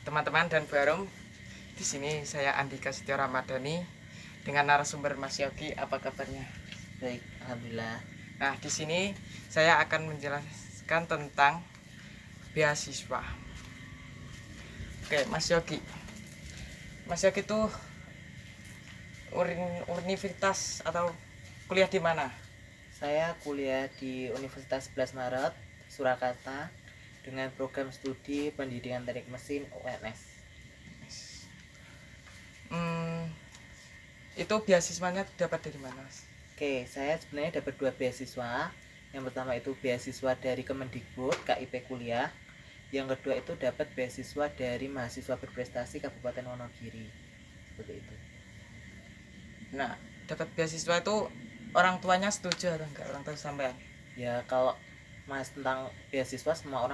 teman-teman dan Barom. Di sini saya Andika Setio Ramadhani dengan narasumber Mas Yogi. Apa kabarnya? Baik, alhamdulillah. Nah, di sini saya akan menjelaskan tentang beasiswa. Oke, Mas Yogi. Mas Yogi itu universitas atau kuliah di mana? Saya kuliah di Universitas 11 Maret, Surakarta dengan program studi Pendidikan Teknik Mesin UNS. Itu beasiswanya dapat dari mana, Mas? Oke, saya sebenarnya dapat 2 beasiswa. Yang pertama itu beasiswa dari Kemendikbud KIP Kuliah. Yang kedua itu dapat beasiswa dari mahasiswa berprestasi Kabupaten Wonogiri. Seperti itu. Nah, dapat beasiswa itu orang tuanya setuju atau enggak, orang tua sampean? Ya, kalau Mas tentang beasiswa semua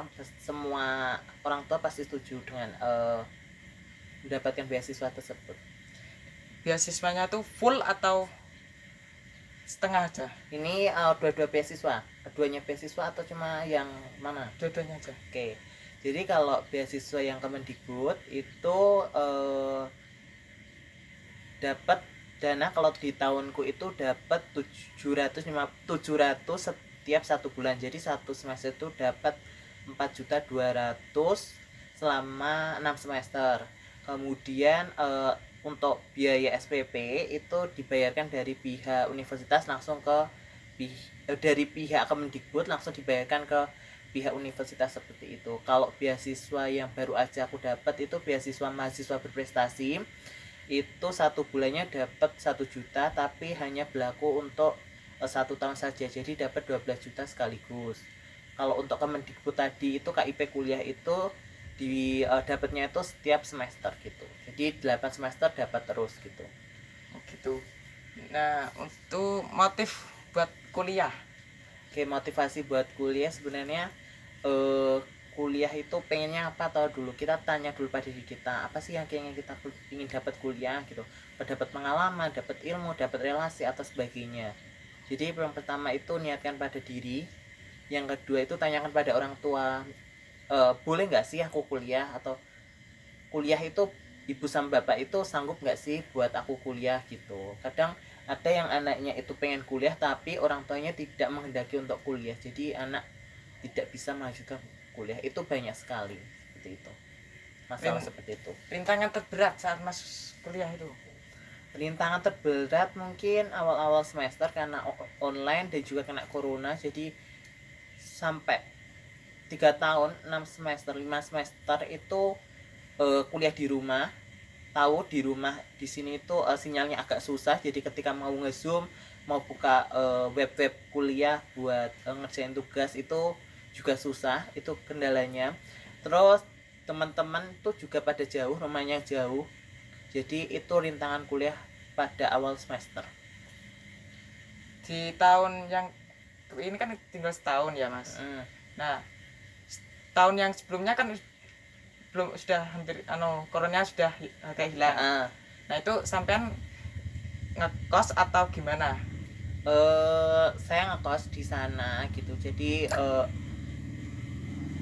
orang tua pasti setuju dengan mendapatkan beasiswa tersebut. Beasiswanya tuh full atau setengah aja? Ini dua-dua beasiswa, keduanya beasiswa atau cuma yang mana? Dua-duanya aja. Oke, jadi kalau beasiswa yang Kemendikbud itu dapat dana, kalau di tahunku itu dapat 700 setiap 1 bulan. Jadi satu semester itu dapat 4.200.000 selama 6 semester. Kemudian untuk biaya SPP itu dibayarkan dari pihak universitas langsung ke dari pihak Kemendikbud langsung dibayarkan ke pihak universitas, seperti itu. Kalau beasiswa yang baru aja aku dapat itu beasiswa mahasiswa berprestasi, itu 1 bulannya dapat 1 juta, tapi hanya berlaku untuk 1 tahun saja, jadi dapat 12 juta sekaligus. Kalau untuk Kemendikbud tadi itu KIP kuliah itu dapatnya itu setiap semester gitu, jadi 8 semester dapat terus gitu. Gitu. Nah, untuk motif buat kuliah, Oke, motivasi buat kuliah sebenarnya kuliah itu pengennya apa, tahu dulu, kita tanya dulu pada diri kita, apa sih yang kayaknya kita ingin dapat kuliah gitu, dapat pengalaman, dapat ilmu, dapat relasi atau sebagainya. Jadi yang pertama itu niatkan pada diri, yang kedua itu tanyakan pada orang tua, boleh nggak sih aku kuliah, atau kuliah itu ibu sama bapak itu sanggup nggak sih buat aku kuliah gitu. Kadang ada yang anaknya itu pengen kuliah tapi orang tuanya tidak menghendaki untuk kuliah, jadi anak tidak bisa melanjutkan kuliah. Itu banyak sekali seperti itu, masalah seperti itu. rintangan terberat saat masuk kuliah itu? Rintangan terberat mungkin awal-awal semester karena online dan juga kena corona, jadi sampai 3 tahun 6 semester 5 semester itu kuliah di rumah. Tahu di rumah di sini itu sinyalnya agak susah, jadi ketika mau nge-zoom, mau buka web-web kuliah buat ngerjain tugas itu juga susah, itu kendalanya. Terus teman-teman tuh juga pada jauh, rumahnya jauh, jadi itu rintangan kuliah pada awal semester. Di tahun yang ini kan tinggal setahun ya, Mas. Nah, tahun yang sebelumnya kan belum, sudah hampir corona sudah agak hilang. Nah, itu sampean ngekos atau gimana? Saya ngekos di sana gitu, jadi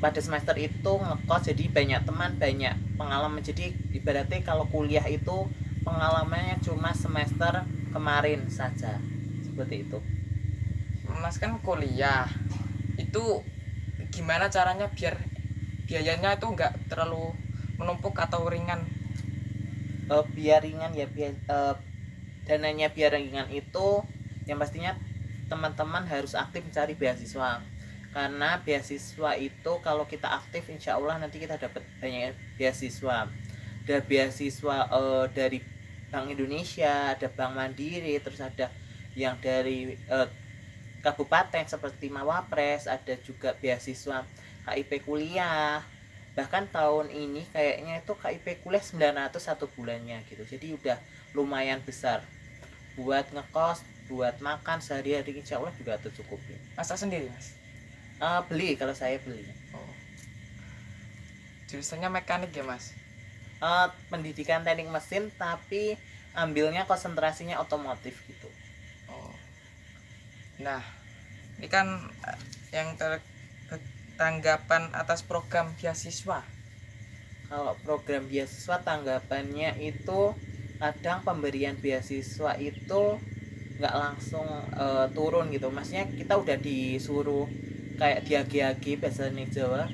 pada semester itu ngekos, jadi banyak teman, banyak pengalaman. Jadi ibaratnya kalau kuliah itu pengalamannya cuma semester kemarin saja, seperti itu. Mas kan kuliah itu gimana caranya biar biayanya itu enggak terlalu menumpuk atau ringan? Biar ringan ya, dananya biar ringan itu yang pastinya teman-teman harus aktif mencari beasiswa, karena beasiswa itu kalau kita aktif insya Allah nanti kita dapat banyak beasiswa. Ada beasiswa dari Bank Indonesia, ada Bank Mandiri, terus ada yang dari kabupaten seperti Mawapres, ada juga beasiswa KIP kuliah. Bahkan tahun ini kayaknya itu KIP kuliah 900 1 bulannya gitu, jadi udah lumayan besar buat ngekos, buat makan sehari-hari insya Allah juga tercukupi. Masak sendiri, Mas? Beli, kalau saya beli. Jurusannya mekanik ya, Mas? Pendidikan teknik mesin tapi ambilnya konsentrasinya otomotif gitu. Nah, ini kan yang tanggapan atas program beasiswa. Kalau program beasiswa tanggapannya itu kadang pemberian beasiswa itu nggak langsung turun gitu, maksudnya kita udah disuruh kayak diagi-agi bahasa Jawa,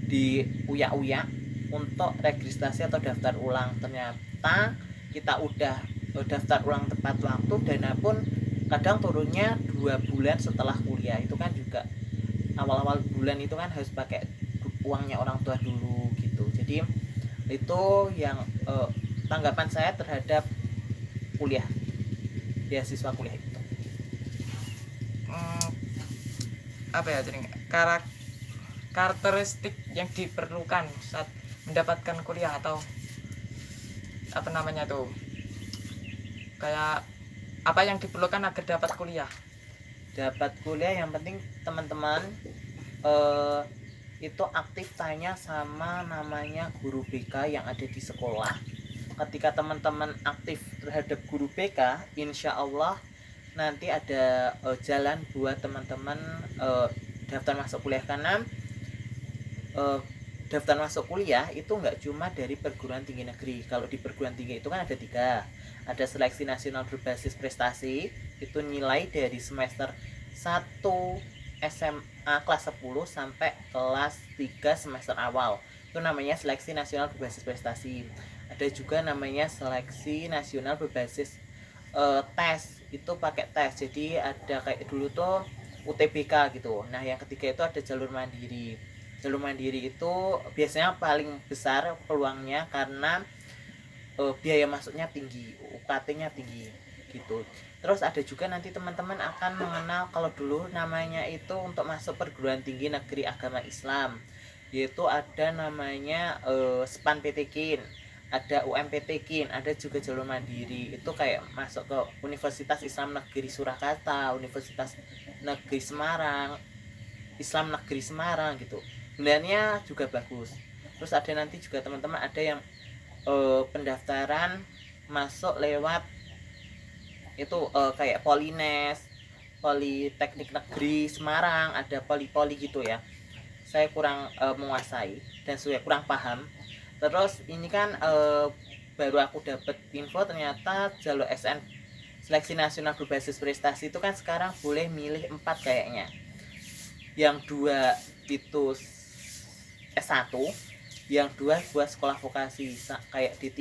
di uyak-uyak untuk registrasi atau daftar ulang. Ternyata kita udah daftar ulang tepat waktu, dana pun kadang turunnya 2 bulan setelah kuliah. Itu kan juga awal-awal bulan itu kan harus pakai uangnya orang tua dulu gitu. Jadi itu yang tanggapan saya terhadap kuliah, beasiswa kuliah itu. Apa ya, jadi karakteristik yang diperlukan saat mendapatkan kuliah, atau apa namanya tuh, kayak apa yang diperlukan agar dapat kuliah? Dapat kuliah yang penting teman-teman itu aktif tanya sama namanya guru BK yang ada di sekolah. Ketika teman-teman aktif terhadap guru BK, insya Allah nanti ada jalan buat teman-teman daftar masuk kuliah. Karena daftar masuk kuliah itu nggak cuma dari perguruan tinggi negeri. Kalau di perguruan tinggi itu kan ada 3, ada seleksi nasional berbasis prestasi, itu nilai dari semester 1 SMA kelas 10 sampai kelas 3 semester awal, itu namanya seleksi nasional berbasis prestasi. Ada juga namanya seleksi nasional berbasis tes, itu pakai tes, jadi ada kayak dulu tuh UTBK gitu. Nah yang ketiga itu ada jalur mandiri. Jalur mandiri itu biasanya paling besar peluangnya karena biaya masuknya tinggi, UKT-nya tinggi gitu. Terus ada juga nanti teman-teman akan mengenal, kalau dulu namanya itu untuk masuk perguruan tinggi negeri agama Islam, yaitu ada namanya SPAN PTKIN, ada UMPTKIN, ada juga jalur mandiri. Itu kayak masuk ke Universitas Islam Negeri Surakarta, Universitas Negeri Semarang, Islam Negeri Semarang gitu. Pilihannya juga bagus. Terus ada nanti juga teman-teman ada yang pendaftaran masuk lewat itu kayak Polines, Politeknik Negeri Semarang, ada poli-poli gitu ya. Saya kurang menguasai dan saya kurang paham. Terus ini kan baru aku dapat info ternyata jalur SN, seleksi nasional berbasis prestasi, itu kan sekarang boleh milih 4 kayaknya. Yang 2 itu S1, yang 2 buat sekolah vokasi kayak D3,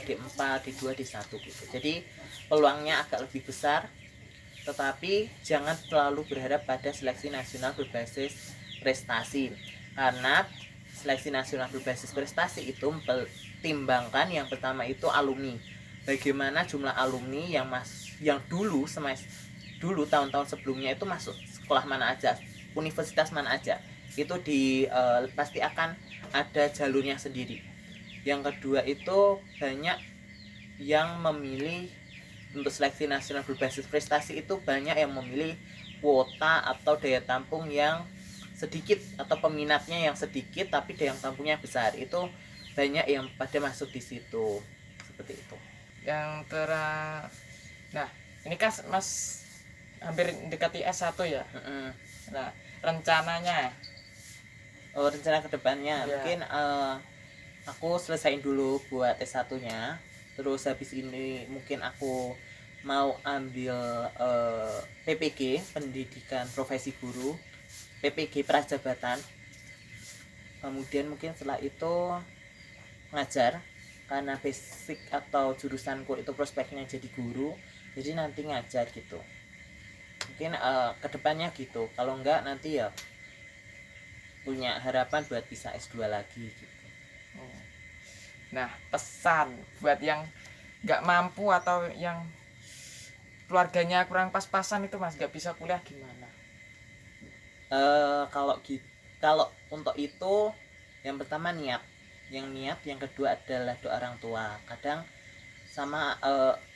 D4, D2, D1 gitu. Jadi peluangnya agak lebih besar, tetapi jangan terlalu berharap pada seleksi nasional berbasis prestasi, karena seleksi nasional berbasis prestasi itu mempertimbangkan yang pertama itu alumni. Bagaimana jumlah alumni yang dulu dulu tahun-tahun sebelumnya itu masuk sekolah mana aja, universitas mana aja, itu pasti akan ada jalurnya sendiri. Yang kedua itu banyak yang memilih untuk seleksi nasional berbasis prestasi, itu banyak yang memilih kuota atau daya tampung yang sedikit atau peminatnya yang sedikit tapi daya tampungnya besar. Itu banyak yang pada masuk di situ seperti itu. Yang nah ini kan Mas hampir mendekati S1 ya. Nah rencananya rencana kedepannya mungkin aku selesain dulu buat S1-nya, terus habis ini mungkin aku mau ambil PPG, pendidikan profesi guru, PPG prajabatan. Kemudian mungkin setelah itu ngajar, karena basic atau jurusanku itu prospeknya jadi guru, jadi nanti ngajar gitu. Mungkin kedepannya gitu. Kalau enggak nanti ya punya harapan buat bisa S2 lagi gitu. Nah pesan buat yang nggak mampu atau yang keluarganya kurang pas-pasan itu Mas, nggak bisa kuliah, gimana? Kalau untuk itu yang pertama niat, yang kedua adalah doa orang tua. Kadang sama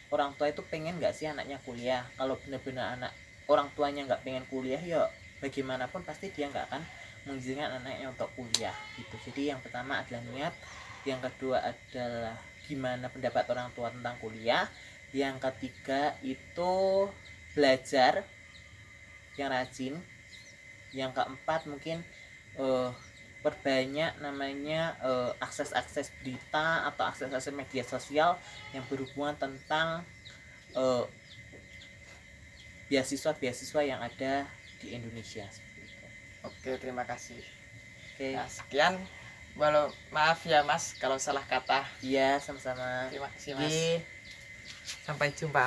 orang tua itu pengen nggak sih anaknya kuliah. Kalau benar-benar orang tuanya nggak pengen kuliah, ya bagaimanapun pasti dia nggak akan mengizinkan anaknya untuk kuliah gitu. Jadi yang pertama adalah niat, yang kedua adalah gimana pendapat orang tua tentang kuliah, yang ketiga itu belajar yang rajin, yang keempat mungkin perbanyak namanya akses-akses berita atau akses-akses media sosial yang berhubungan tentang beasiswa-beasiswa yang ada di Indonesia seperti itu. Oke, terima kasih. Oke. Nah, sekian. Walau maaf ya Mas kalau salah kata. Iya, sama-sama. Terima kasih Mas. Oke. Sampai jumpa.